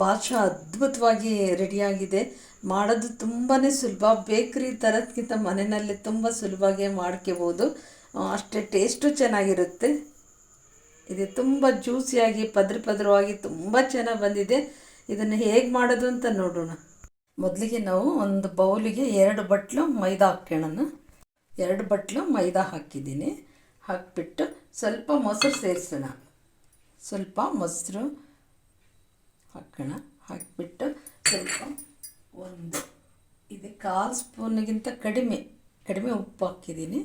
ಬಾದುಷಾ ಅದ್ಭುತವಾಗಿ ರೆಡಿಯಾಗಿದೆ. ಮಾಡೋದು ತುಂಬಾ ಸುಲಭ. ಬೇಕ್ರಿ ಥರದ್ಕಿಂತ ಮನೆಯಲ್ಲಿ ತುಂಬ ಸುಲಭವಾಗಿ ಮಾಡ್ಕೋಬೋದು. ಅಷ್ಟೇ ಟೇಸ್ಟು ಚೆನ್ನಾಗಿರುತ್ತೆ. ಇದು ತುಂಬ ಜ್ಯೂಸಿಯಾಗಿ ಪದರವಾಗಿ ತುಂಬ ಚೆನ್ನಾಗಿ ಬಂದಿದೆ. ಇದನ್ನು ಹೇಗೆ ಮಾಡೋದು ಅಂತ ನೋಡೋಣ. ಮೊದಲಿಗೆ ನಾವು ಒಂದು ಬೌಲಿಗೆ 2 ಬಟ್ಲು ಮೈದಾ ಹಾಕೋಣ. 2 ಬಟ್ಲು ಮೈದಾ ಹಾಕಿದ್ದೀನಿ. ಹಾಕಿಬಿಟ್ಟು ಸ್ವಲ್ಪ ಮೊಸರು ಸೇರಿಸೋಣ. ಸ್ವಲ್ಪ ಮೊಸರು ಹಾಕೋಣ. ಹಾಕಿಬಿಟ್ಟು ಸ್ವಲ್ಪ ಇದು 1/4 ಸ್ಪೂನಿಗಿಂತ ಕಡಿಮೆ ಉಪ್ಪು ಹಾಕಿದ್ದೀನಿ.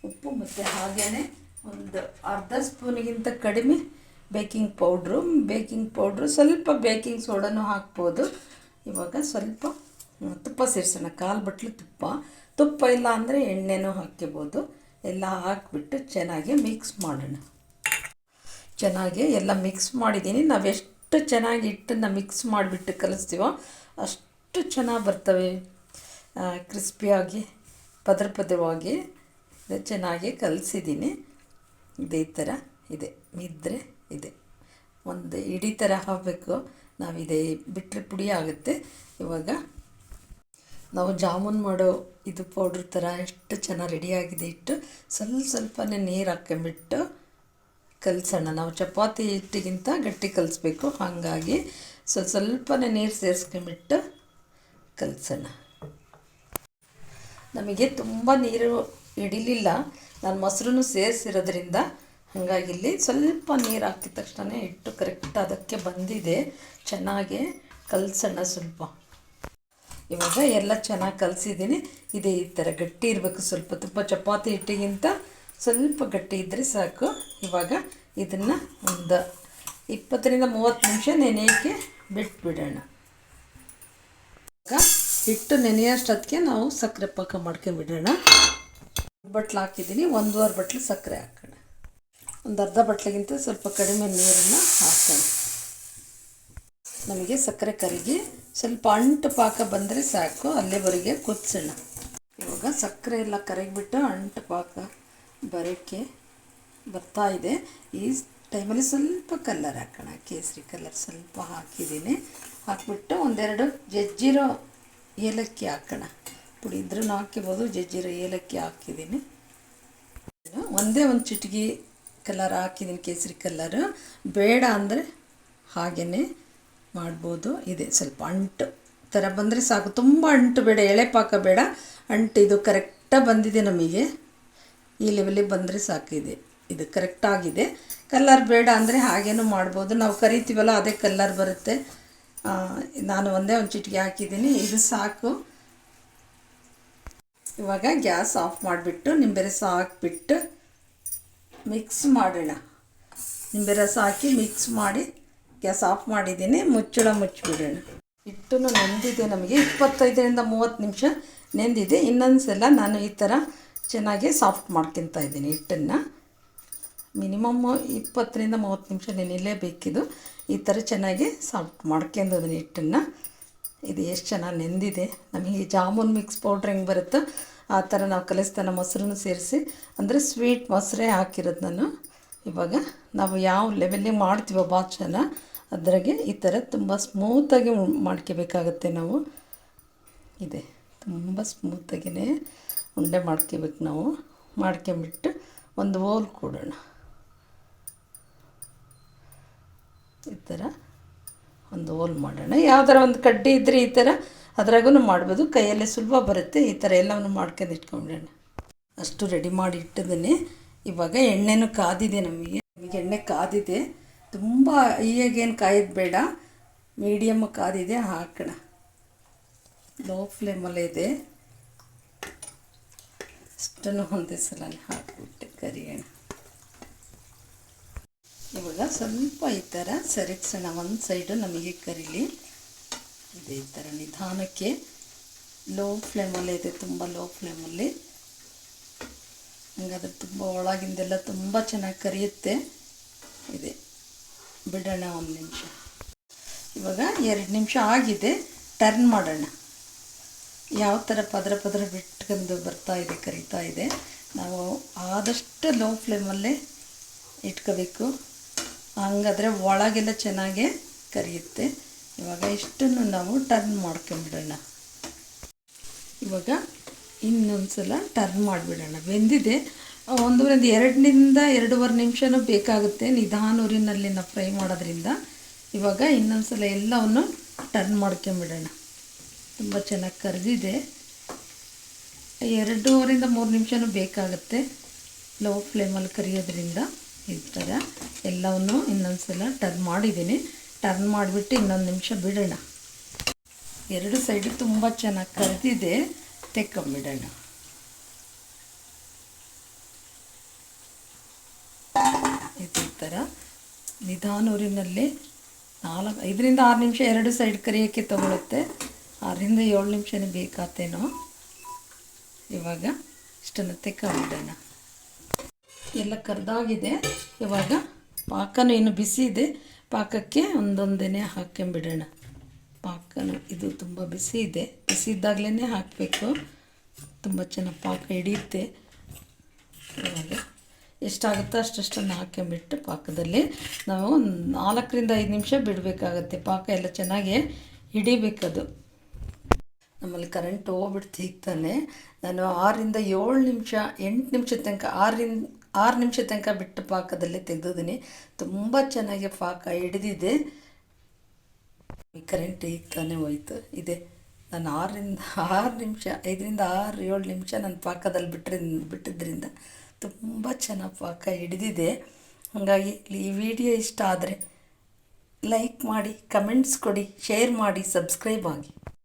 ಉಪ್ಪು ಮತ್ತು ಹಾಗೆಯೇ ಒಂದು ಅರ್ಧ ಸ್ಪೂನಿಗಿಂತ ಕಡಿಮೆ ಬೇಕಿಂಗ್ ಪೌಡ್ರು, ಸ್ವಲ್ಪ ಬೇಕಿಂಗ್ ಸೋಡಾನು ಹಾಕ್ಬೋದು. ಇವಾಗ ಸ್ವಲ್ಪ ತುಪ್ಪ ಸೇರಿಸೋಣ. 1/4 ಬಟ್ಲು ತುಪ್ಪ ಇಲ್ಲ ಅಂದರೆ ಎಣ್ಣೆನೂ ಹಾಕ್ಕೋಬೋದು. ಎಲ್ಲ ಹಾಕಿಬಿಟ್ಟು ಚೆನ್ನಾಗಿ ಮಿಕ್ಸ್ ಮಾಡೋಣ. ಚೆನ್ನಾಗಿ ಎಲ್ಲ ಮಿಕ್ಸ್ ಮಾಡಿದ್ದೀನಿ. ನಾವೆಷ್ಟು ಚೆನ್ನಾಗಿ ಹಿಟ್ಟನ್ನು ಮಿಕ್ಸ್ ಮಾಡಿಬಿಟ್ಟು ಕಲಿಸ್ತೀವೋ ಅಷ್ಟು ಚೆನ್ನಾಗಿ ಬರ್ತವೆ. ಕ್ರಿಸ್ಪಿಯಾಗಿ ಪದರವಾಗಿ ಚೆನ್ನಾಗಿ ಕಲಿಸಿದ್ದೀನಿ. ಇದೇ ಥರ ಇದ್ದರೆ ಒಂದು ಇಡೀ ಥರ ಆಗಬೇಕು. ನಾವಿದೆ ಬಿಟ್ಟರೆ ಪುಡಿ ಆಗುತ್ತೆ. ಇವಾಗ ನಾವು ಜಾಮೂನ್ ಮಾಡೋ ಪೌಡ್ರ್ ಥರ ಎಷ್ಟು ಚೆನ್ನಾಗಿ ರೆಡಿಯಾಗಿದೆ. ಹಿಟ್ಟು ಸ್ವಲ್ಪನೇ ನೀರು ಹಾಕ್ಕೊಂಬಿಟ್ಟು ಕಲಸೋಣ. ನಾವು ಚಪಾತಿ ಹಿಟ್ಟಿಗಿಂತ ಗಟ್ಟಿ ಕಲಿಸ್ಬೇಕು. ಹಾಗಾಗಿ ಸ್ವಲ್ಪನೇ ನೀರು ಸೇರಿಸ್ಕೊಂಬಿಟ್ಟು ಕಲಸೋಣ. ನಮಗೆ ತುಂಬ ನೀರು ಹಿಡಿಲಿಲ್ಲ. ನಾನು ಮೊಸರು ಸೇರಿಸಿರೋದ್ರಿಂದ ಹಾಗಾಗಿ ಇಲ್ಲಿ ಸ್ವಲ್ಪ ನೀರು ಹಾಕಿದ ತಕ್ಷಣ ಹಿಟ್ಟು ಕರೆಕ್ಟ್ ಅದಕ್ಕೆ ಬಂದಿದೆ. ಚೆನ್ನಾಗಿ ಕಲಸೋಣ ಸ್ವಲ್ಪ. ಇವಾಗ ಎಲ್ಲ ಚೆನ್ನಾಗಿ ಕಲಸಿದ್ದೀನಿ. ಈ ಥರ ಗಟ್ಟಿ ಇರಬೇಕು. ಸ್ವಲ್ಪ ತುಪ್ಪ ಚಪಾತಿ ಹಿಟ್ಟಿಗಿಂತ ಸ್ವಲ್ಪ ಗಟ್ಟಿ ಇದ್ದರೆ ಸಾಕು. ಇವಾಗ ಇದನ್ನು ಒಂದು 20ರಿಂದ 30 ನಿಮಿಷ ನೆನೆಯೋಕ್ಕೆ ಬಿಟ್ಬಿಡೋಣ. ಇವಾಗ ಹಿಟ್ಟು ನೆನೆಯೋಷ್ಟೊತ್ತಿಗೆ ನಾವು ಸಕ್ಕರೆ ಪಾಕ ಮಾಡ್ಕೊಂಬಿಡೋಣ. 1 ಬಟ್ಲು ಹಾಕಿದ್ದೀನಿ. 1.5 ಬಟ್ಲು ಸಕ್ಕರೆ ಹಾಕೋಣ. ಒಂದು ಅರ್ಧ ಬಟ್ಲಿಗಿಂತ ಸ್ವಲ್ಪ ಕಡಿಮೆ ನೀರನ್ನು ಹಾಕೋಣ. ನಮಗೆ ಸಕ್ಕರೆ ಕರಗಿ ಸ್ವಲ್ಪ ಅಂಟು ಪಾಕ ಬಂದರೆ ಸಾಕು. ಅಲ್ಲಿವರೆಗೆ ಕುದಿಸೋಣ. ಇವಾಗ ಸಕ್ಕರೆ ಎಲ್ಲ ಕರಗಿಬಿಟ್ಟು ಅಂಟು ಪಾಕ ಬರೋಕ್ಕೆ ಬರ್ತಾ ಇದೆ. ಈ ಟೈಮಲ್ಲಿ ಸ್ವಲ್ಪ ಕಲ್ಲರ್ ಹಾಕೋಣ. ಕೇಸರಿ ಕಲರ್ ಸ್ವಲ್ಪ ಹಾಕಿದ್ದೀನಿ. ಹಾಕಿಬಿಟ್ಟು 1-2 ಜಜ್ಜಿರೋ ಏಲಕ್ಕಿ ಹಾಕೋಣ. ಪುಡಿ ಇದ್ರೂ ಹಾಕಿಬೋದು. ಜಜ್ಜಿರೋ ಏಲಕ್ಕಿ ಹಾಕಿದ್ದೀನಿ. ಒಂದೇ ಒಂದು ಚಿಟಿಕೆ ಕಲರ್ ಹಾಕಿದ್ದೀನಿ, ಕೇಸರಿ ಕಲರು. ಬೇಡ ಅಂದರೆ ಹಾಗೆಯೇ ಮಾಡ್ಬೋದು. ಸ್ವಲ್ಪ ಅಂಟು ಥರ ಬಂದರೆ ಸಾಕು. ತುಂಬ ಅಂಟು ಬೇಡ, ಎಳೆ ಪಾಕ ಬೇಡ. ಅಂಟು ಇದು ಕರೆಕ್ಟಾಗಿ ಬಂದಿದೆ. ನಮಗೆ ಈ ಲೆವೆಲಿಗೆ ಬಂದರೆ ಸಾಕು. ಇದು ಕರೆಕ್ಟಾಗಿದೆ. ಕಲ್ಲರ್ ಬೇಡ ಅಂದರೆ ಹಾಗೇನೂ ಮಾಡ್ಬೋದು. ನಾವು ಕರಿತೀವಲ್ಲ ಅದೇ ಕಲ್ಲರ್ ಬರುತ್ತೆ. ನಾನು ಒಂದೇ ಒಂದು ಚಿಟಿಕೆ ಹಾಕಿದ್ದೀನಿ. ಇದು ಸಾಕು. ಇವಾಗ ಗ್ಯಾಸ್ ಆಫ್ ಮಾಡಿಬಿಟ್ಟು ನಿಂಬೆ ರಸ ಹಾಕಿಬಿಟ್ಟು ಮಿಕ್ಸ್ ಮಾಡೋಣ. ನಿಂಬೆ ರಸ ಹಾಕಿ ಮಿಕ್ಸ್ ಮಾಡಿ ಗ್ಯಾಸ್ ಆಫ್ ಮಾಡಿದ್ದೀನಿ. ಮುಚ್ಚಳ ಮುಚ್ಚಿಬಿಡೋಣ. ಹಿಟ್ಟು ನೆಂದಿದೆ. ನಮಗೆ 25ರಿಂದ 30 ನಿಮಿಷ ನೆಂದಿದೆ. ಇನ್ನೊಂದು ಸಲ ನಾನು ಈ ಥರ ಚೆನ್ನಾಗಿ ಸಾಫ್ಟ್ ಮಾಡ್ಕೊತಾ ಇದ್ದೀನಿ. ಹಿಟ್ಟನ್ನು ಮಿನಿಮಮ್ 20ರಿಂದ 30 ನಿಮಿಷ ನೆನೆಯಲೇಬೇಕಿದು. ಈ ಥರ ಚೆನ್ನಾಗಿ ಸಾಫ್ಟ್ ಮಾಡ್ಕೊಂಡಿದ್ದೀನಿ ಹಿಟ್ಟನ್ನು. ಇದು ಎಷ್ಟು ಚೆನ್ನಾಗಿ ನೆಂದಿದೆ. ನಮಗೆ ಜಾಮೂನ್ ಮಿಕ್ಸ್ ಪೌಡ್ರ್ ಹೆಂಗೆ ಬರುತ್ತೋ ಆ ಥರ ನಾವು ಕಲಿಸ್ತಾನೆ ಮೊಸರನ್ನು ಸೇರಿಸಿ, ಅಂದರೆ ಸ್ವೀಟ್ ಮೊಸರೇ ಹಾಕಿರೋದು ನಾನು. ಇವಾಗ ನಾವು ಯಾವ ಲೆವೆಲ್ಲಿಗೆ ಮಾಡ್ತೀವೋ ಬಾದುಷಾನ ಅದ್ರಾಗೆ ಈ ಥರ ತುಂಬ ಸ್ಮೂತಾಗಿ ಮಾಡ್ಕೋಬೇಕಾಗತ್ತೆ. ನಾವು ತುಂಬ ಸ್ಮೂತಾಗಿಯೇ ಉಂಡೆ ಮಾಡ್ಕೋಬೇಕು. ನಾವು ಮಾಡ್ಕೊಂಬಿಟ್ಟು ಒಂದು ಹೋಲ್ ಕೊಡೋಣ. ಈ ಥರ ಒಂದು ಹೋಲ್ ಮಾಡೋಣ. ಯಾವ್ದಾರ ಒಂದು ಕಡ್ಡಿ ಇದ್ದರೆ ಈ ಥರ ಅದ್ರಾಗೂ ಮಾಡ್ಬೋದು. ಕೈಯಲ್ಲೇ ಸುಲಭ ಬರುತ್ತೆ. ಈ ಥರ ಎಲ್ಲವನ್ನು ಮಾಡ್ಕೊಂಡು ಇಟ್ಕೊಂಬಿಡೋಣ. ಅಷ್ಟು ರೆಡಿ ಮಾಡಿ ಇಟ್ಟಿದ್ದೀನಿ. ಇವಾಗ ಎಣ್ಣೆನೂ ಕಾದಿದೆ. ನಮಗೆ ಎಣ್ಣೆ ಕಾದಿದೆ. ತುಂಬ ಹೀಗೇನು ಕಾಯೋದು ಬೇಡ, ಮೀಡಿಯಮ್ ಕಾದಿದೆ. ಹಾಕೋಣ. ಲೋ ಫ್ಲೇಮಲ್ಲೇ ಇದೆ. ಅಷ್ಟನ್ನು ಒಂದೇ ಸಲ ಹಾಕಿಬಿಟ್ಟು ಕರಿಯೋಣ. ಇವಾಗ ಸ್ವಲ್ಪ ಈ ಥರ ಸರಿಸೋಣ. ಒಂದು ಸೈಡು ನಮಗೆ ಕರೀಲಿ. ಈ ಥರ ನಿಧಾನಕ್ಕೆ ಲೋ ಫ್ಲೇಮಲ್ಲೇ ಇದೆ. ತುಂಬ ಲೋ ಫ್ಲೇಮಲ್ಲಿ. ಹಂಗಾದ್ರೆ ತುಂಬ ಒಳಗಿಂದೆಲ್ಲ ತುಂಬ ಚೆನ್ನಾಗಿ ಕರಿಯುತ್ತೆ. ಬಿಡೋಣ ಒಂದು ನಿಮಿಷ. ಇವಾಗ 2 ನಿಮಿಷ ಆಗಿದೆ. ಟರ್ನ್ ಮಾಡೋಣ. ಯಾವ ಥರ ಪದರ ಬಿಟ್ಕೊಂಡು ಬರ್ತಾ ಇದೆ, ಕರಿತಾ ಇದೆ. ನಾವು ಆದಷ್ಟು ಲೋ ಫ್ಲೇಮಲ್ಲೇ ಇಟ್ಕೋಬೇಕು. ಹಂಗಾದ್ರೆ ಒಳಗೆಲ್ಲ ಚೆನ್ನಾಗೇ ಕರಿಯುತ್ತೆ. ಇವಾಗ ಇಷ್ಟನ್ನು ನಾವು ಟರ್ನ್ ಮಾಡ್ಕೊಂಬಿಡೋಣ. ಇವಾಗ ಇನ್ನೊಂದು ಸಲ ಟರ್ನ್ ಮಾಡಿಬಿಡೋಣ. ಬೆಂದಿದೆ. 2 2.5 ನಿಮಿಷನೂ ಬೇಕಾಗುತ್ತೆ ನಿಧಾನ ಊರಿನಲ್ಲಿ ನಾವು ಫ್ರೈ ಮಾಡೋದ್ರಿಂದ. ಇವಾಗ ಇನ್ನೊಂದು ಸಲ ಎಲ್ಲವನ್ನು ಟರ್ನ್ ಮಾಡ್ಕೊಂಬಿಡೋಣ. ತುಂಬ ಚೆನ್ನಾಗಿ ಕರೆದಿದೆ. 2.5 3 ನಿಮಿಷನೂ ಬೇಕಾಗುತ್ತೆ ಲೋ ಫ್ಲೇಮಲ್ಲಿ ಕರಿಯೋದ್ರಿಂದ. ಈ ಥರ ಎಲ್ಲವನ್ನು ಇನ್ನೊಂದು ಸಲ ಟರ್ನ್ ಮಾಡಿದ್ದೀನಿ. ಟರ್ನ್ ಮಾಡಿಬಿಟ್ಟು ಇನ್ನೊಂದು ನಿಮಿಷ ಬಿಡೋಣ. 2 ಸೈಡು ತುಂಬ ಚೆನ್ನಾಗಿ ಕರೆದಿದೆ. ತೆಕ್ಕೊಂಬಿಡೋಣ. ಈ ಥರ ನಿಧಾನ ಊರಿನಲ್ಲಿ 5 6 ನಿಮಿಷ 2 ಸೈಡ್ ಕರಿಯೋಕ್ಕೆ ತೊಗೊಳುತ್ತೆ. 6 7 ನಿಮಿಷನೇ ಬೇಕಾತೇನೋ. ಇವಾಗ ಇಷ್ಟನ್ನು ತೆಕ್ಕೊಂಬಿಡೋಣ. ಎಲ್ಲ ಕರೆದಾಗಿದೆ. ಇವಾಗ ಪಾಕನೂ ಇನ್ನು ಬಿಸಿ ಇದೆ. ಪಾಕಕ್ಕೆ ಒಂದೊಂದೇ ಹಾಕ್ಕೊಂಬಿಡೋಣ. ಪಾಕನೂ ಇದು ತುಂಬ ಬಿಸಿ ಇದೆ. ಬಿಸಿ ಇದ್ದಾಗಲೇ ಹಾಕಬೇಕು. ತುಂಬ ಚೆನ್ನಾಗಿ ಪಾಕ ಹಿಡಿಯುತ್ತೆ. ಇವಾಗ ಎಷ್ಟಾಗುತ್ತೋ ಅಷ್ಟನ್ನು ಹಾಕ್ಕೊಂಬಿಟ್ಟು ಪಾಕದಲ್ಲಿ ನಾವು 4 5 ನಿಮಿಷ ಬಿಡಬೇಕಾಗತ್ತೆ. ಪಾಕ ಎಲ್ಲ ಚೆನ್ನಾಗಿ ಹಿಡಿಬೇಕದು. ನಮ್ಮಲ್ಲಿ ಕರೆಂಟ್ ಹೋಗ್ಬಿಡ್ತು ಈಗ ತಾನೆ. ನಾನು 6 7 ನಿಮಿಷ 8 ನಿಮಿಷ ತನಕ 6 ನಿಮಿಷ ತನಕ ಬಿಟ್ಟು ಪಾಕದಲ್ಲಿ ತೆಗೆದಿದ್ದೀನಿ. ತುಂಬ ಚೆನ್ನಾಗಿ ಪಾಕ ಹಿಡಿದಿದೆ. ಕರೆಂಟ್ ಈಗ ತಾನೇ ಹೋಯ್ತು. ಇದೆ ನಾನು 6 ನಿಮಿಷ 5 6 7 ನಿಮಿಷ ನಾನು ಪಾಕದಲ್ಲಿ ಬಿಟ್ಟಿದ್ದರಿಂದ ತುಂಬ ಚೆನ್ನಾಗಿ ಪಾಕ ಹಿಡಿದಿದೆ. ಹಾಗಾಗಿ ಈ ವಿಡಿಯೋ ಇಷ್ಟ ಆದರೆ ಲೈಕ್ ಮಾಡಿ, ಕಮೆಂಟ್ಸ್ ಕೊಡಿ, ಶೇರ್ ಮಾಡಿ, ಸಬ್ಸ್ಕ್ರೈಬ್ ಆಗಿ.